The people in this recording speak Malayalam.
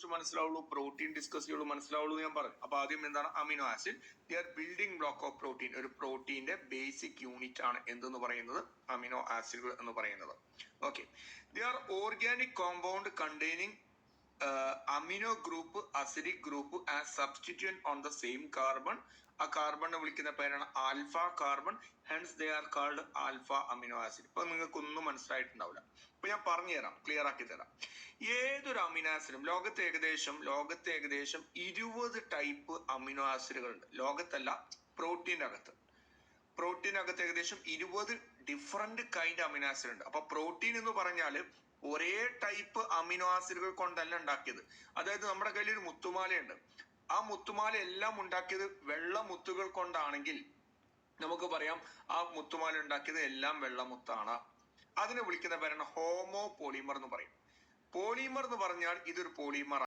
ഫസ്റ്റ് മനസ്സിലാവുള്ളൂ, പ്രോട്ടീൻ ഡിസ്കസ് ചെയ്യുള്ളൂ മനസ്സിലാവുള്ളൂ ഞാൻ പറഞ്ഞു. അപ്പൊ ആദ്യം എന്താണ് amino acid? They are building block of protein. ഒരു പ്രോട്ടീന്റെ ബേസിക് യൂണിറ്റ് ആണ് എന്തെന്ന് പറയുന്നത്? അമിനോ ആസിഡുകൾ എന്ന് പറയുന്നത്. Okay, the are organic compound containing amino group, acidic group as substituent on the same carbon. ആ കാർബണിനെ വിളിക്കുന്ന പേരാണ് alpha carbon. Hence they are called alpha amino acid. ഇപ്പൊ നിങ്ങൾക്ക് ഒന്നും മനസ്സിലായിട്ടുണ്ടാവില്ല. ഇപ്പൊ ഞാൻ പറഞ്ഞുതരാം, ക്ലിയർ ആക്കി തരാം. ഏതൊരു അമിനോ ആസിഡും ലോകത്ത് ഏകദേശം 20 ടൈപ്പ് അമിനോ ആസിഡുകൾ ഉണ്ട്. ലോകത്തല്ല, പ്രോട്ടീനകത്ത് ഏകദേശം 20 ഡിഫറെന്റ് കൈൻഡ് അമിനോ ആസിഡ് ഉണ്ട്. അപ്പൊ പ്രോട്ടീൻ എന്ന് പറഞ്ഞാൽ ഒരേ ടൈപ്പ് അമിനോ ആസിഡുകൾ കൊണ്ടല്ല ഉണ്ടാക്കിയത്. അതായത് നമ്മുടെ കയ്യിൽ ഒരു മുത്തുമാലയുണ്ട്. ആ മുത്തുമാല എല്ലാം ഉണ്ടാക്കിയത് വെള്ള മുത്തുകൾ കൊണ്ടാണെങ്കിൽ നമുക്ക് പറയാം ആ മുത്തുമാല ഉണ്ടാക്കിയത് എല്ലാം വെള്ളമുത്താണ്. അതിനെ വിളിക്കുന്ന പേരാണ് ഹോമോ പോളിമർ എന്ന് പറയും. പോളിമർ എന്ന് പറഞ്ഞാൽ ഇതൊരു പോളിമർ